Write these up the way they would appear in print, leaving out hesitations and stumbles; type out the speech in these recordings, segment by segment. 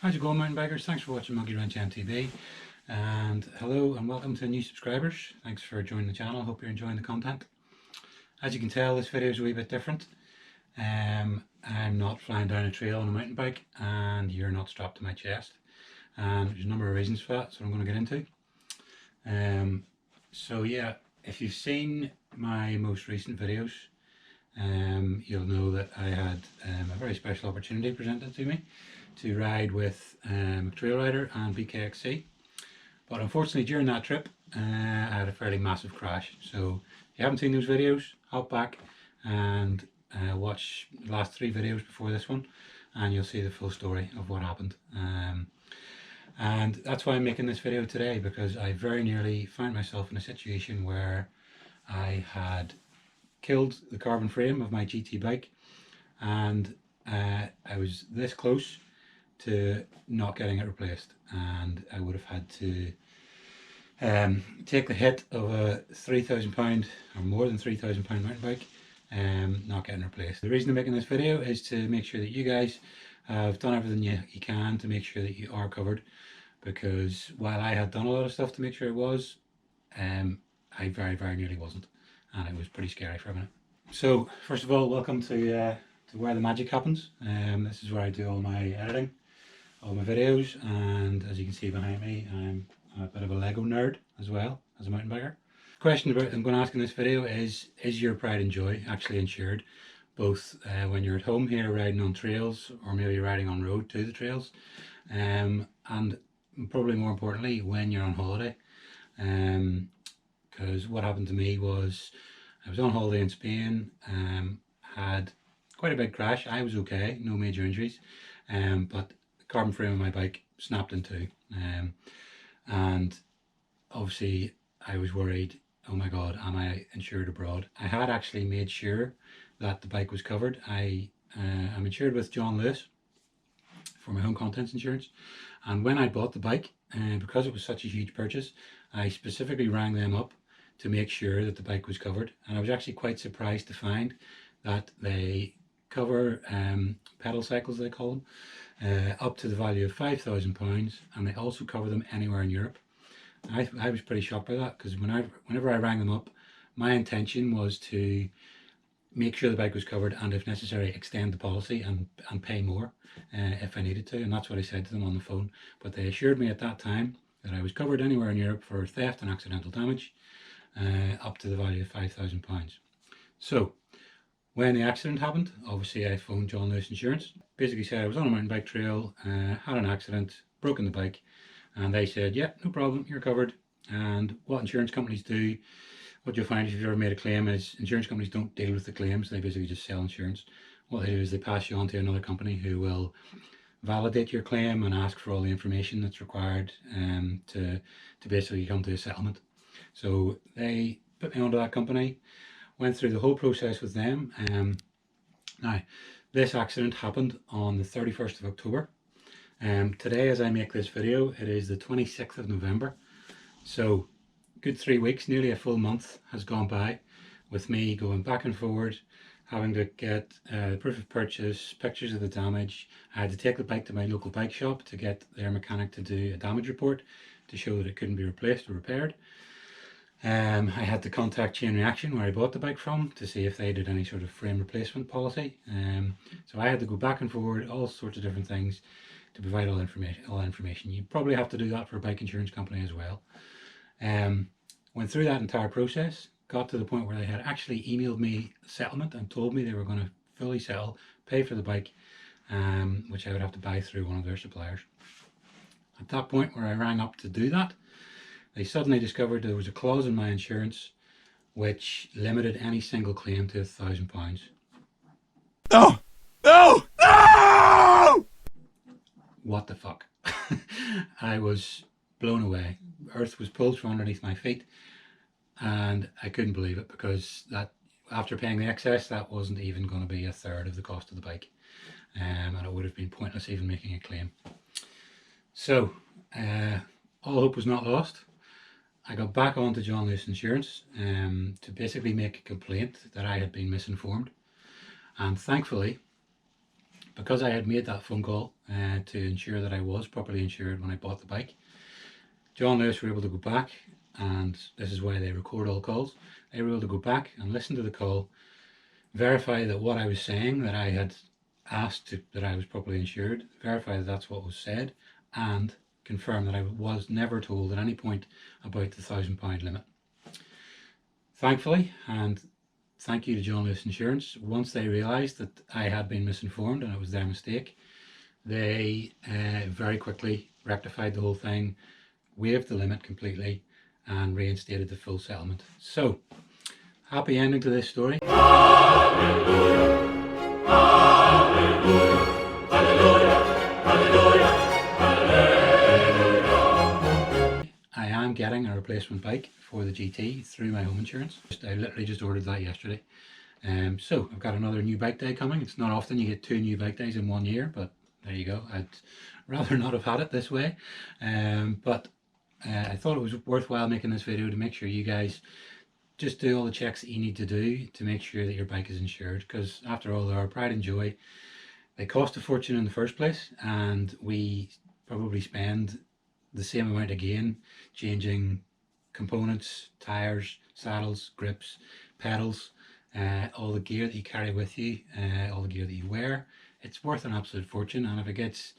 How's it going, mountain bikers? Thanks for watching Ballyhoura MTB, and hello and welcome to new subscribers. Thanks for joining the channel. Hope you're enjoying the content. As you can tell, this video is a wee bit different. I'm not flying down a trail on a mountain bike, and you're not strapped to my chest. And there's a number of reasons for that, so I'm going to get into. So yeah, if you've seen my most recent videos, you'll know that I had a very special opportunity presented to me to ride with a trail rider and BKXC, but unfortunately during that trip I had a fairly massive crash. So if you haven't seen those videos, hop back and watch the last 3 videos before this one, and you'll see the full story of what happened. And that's why I'm making this video today, because I very nearly found myself in a situation where I had killed the carbon frame of my GT bike, and I was this close to not getting it replaced, and I would have had to take the hit of a £3,000 or more than £3,000 mountain bike not getting replaced. The reason I'm making this video is to make sure that you guys have done everything you can to make sure that you are covered, because while I had done a lot of stuff to make sure it was, I very nearly wasn't, and it was pretty scary for a minute. So first of all, welcome to where the magic happens. This is where I do all my editing, all my videos, and as you can see behind me, I'm a bit of a Lego nerd as well as a mountain biker. The question I'm going to ask in this video is your pride and joy actually insured, both when you're at home here riding on trails, or maybe riding on road to the trails, and probably more importantly when you're on holiday. Because what happened to me was I was on holiday in Spain, had quite a big crash. I was okay, no major injuries, but the carbon frame of my bike snapped in two, and obviously I was worried, oh my god, am I insured abroad? I had actually made sure that the bike was covered. I'm insured with John Lewis for my home contents insurance, and when I bought the bike, because it was such a huge purchase, I specifically rang them up to make sure that the bike was covered, and I was actually quite surprised to find that they cover pedal cycles, they call them, up to the value of £5,000, and they also cover them anywhere in Europe. I was pretty shocked by that, because whenever I rang them up, my intention was to make sure the bike was covered, and if necessary extend the policy and pay more if I needed to, and that's what I said to them on the phone. But they assured me at that time that I was covered anywhere in Europe for theft and accidental damage, up to the value of £5,000. So when the accident happened, obviously I phoned John Lewis Insurance. Basically said I was on a mountain bike trail, had an accident, broken the bike, and they said, yeah, no problem, you're covered. And what insurance companies do, what you'll find if you've ever made a claim, is insurance companies don't deal with the claims. They basically just sell insurance. What they do is they pass you on to another company who will validate your claim and ask for all the information that's required to basically come to a settlement. So they put me onto that company, went through the whole process with them. Now, this accident happened on the 31st of October. Today, as I make this video, it is the 26th of November. So good 3 weeks, nearly a full month has gone by with me going back and forward, having to get proof of purchase, pictures of the damage. I had to take the bike to my local bike shop to get their mechanic to do a damage report to show that it couldn't be replaced or repaired. I had to contact Chain Reaction, where I bought the bike from, to see if they did any sort of frame replacement policy. So I had to go back and forward, all sorts of different things to provide all information. You probably have to do that for a bike insurance company as well. Went through that entire process, got to the point where they had actually emailed me settlement and told me they were going to fully settle, pay for the bike, which I would have to buy through one of their suppliers. At that point where I rang up to do that, they suddenly discovered there was a clause in my insurance which limited any single claim to £1,000. No! No! No! What the fuck? I was blown away. Earth was pulled from underneath my feet, and I couldn't believe it, because that, after paying the excess, that wasn't even going to be a third of the cost of the bike, and it would have been pointless even making a claim. So all hope was not lost. I got back onto John Lewis Insurance to basically make a complaint that I had been misinformed, and thankfully because I had made that phone call to ensure that I was properly insured when I bought the bike, John Lewis were able to go back, and this is why they record all calls. They were able to go back and listen to the call, verify that what I was saying, that I had asked that I was properly insured, verify that that's what was said, and confirm that I was never told at any point about the £1,000 limit. Thankfully, and thank you to John Lewis Insurance, once they realised that I had been misinformed and it was their mistake, they very quickly rectified the whole thing, waived the limit completely, and reinstated the full settlement. So, happy ending to this story. Hallelujah, hallelujah, hallelujah, hallelujah, hallelujah. I am getting a replacement bike for the GT through my home insurance. I literally just ordered that yesterday. So I've got another new bike day coming. It's not often you get 2 new bike days in 1 year, but there you go. I'd rather not have had it this way. But I thought it was worthwhile making this video to make sure you guys just do all the checks that you need to do to make sure that your bike is insured, because after all, they are pride and joy. They cost a fortune in the first place, and we probably spend the same amount again changing components, tires, saddles, grips, pedals, all the gear that you carry with you, all the gear that you wear. It's worth an absolute fortune, and if it gets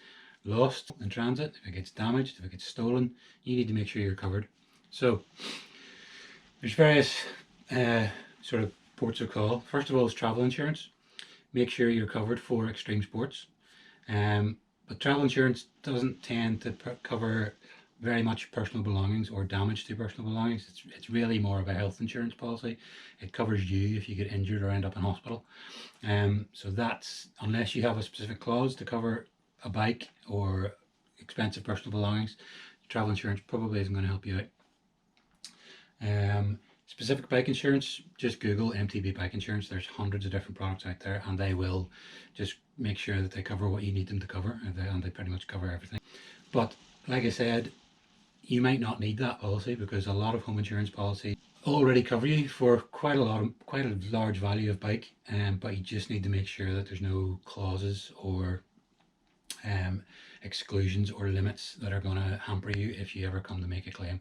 lost in transit, if it gets damaged, if it gets stolen, you need to make sure you're covered. So there's various sort of ports of call. First of all is travel insurance. Make sure you're covered for extreme sports. But travel insurance doesn't tend to cover very much personal belongings or damage to personal belongings. It's really more of a health insurance policy. It covers you if you get injured or end up in hospital. So that's, unless you have a specific clause to cover a bike or expensive personal belongings, travel insurance probably isn't going to help you out. Specific bike insurance, just Google MTB bike insurance. There's hundreds of different products out there, and they will just make sure that they cover what you need them to cover, and they pretty much cover everything. But like I said, you might not need that policy, because a lot of home insurance policies already cover you for quite a large value of bike, but you just need to make sure that there's no clauses or exclusions or limits that are going to hamper you if you ever come to make a claim.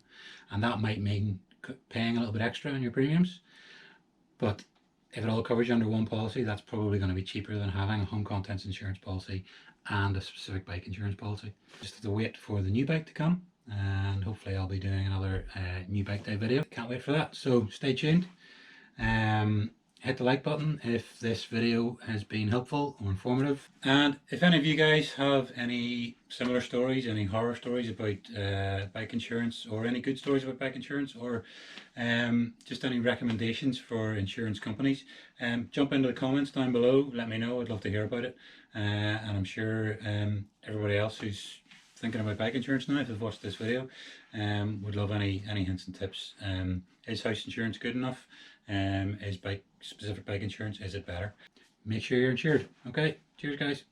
And that might mean paying a little bit extra on your premiums, but if it all covers you under one policy, that's probably going to be cheaper than having a home contents insurance policy and a specific bike insurance policy. Just have to wait for the new bike to come, and hopefully I'll be doing another new bike day video. Can't wait for that, so stay tuned. Hit the like button if this video has been helpful or informative, and if any of you guys have any similar stories, any horror stories about bike insurance, or any good stories about bike insurance, or just any recommendations for insurance companies, jump into the comments down below, let me know. I'd love to hear about it, and I'm sure everybody else who's thinking about bike insurance now, if they've watched this video, would love any hints and tips. Is house insurance good enough? Is specific bike insurance, is it better? Make sure you're insured. Okay, cheers guys.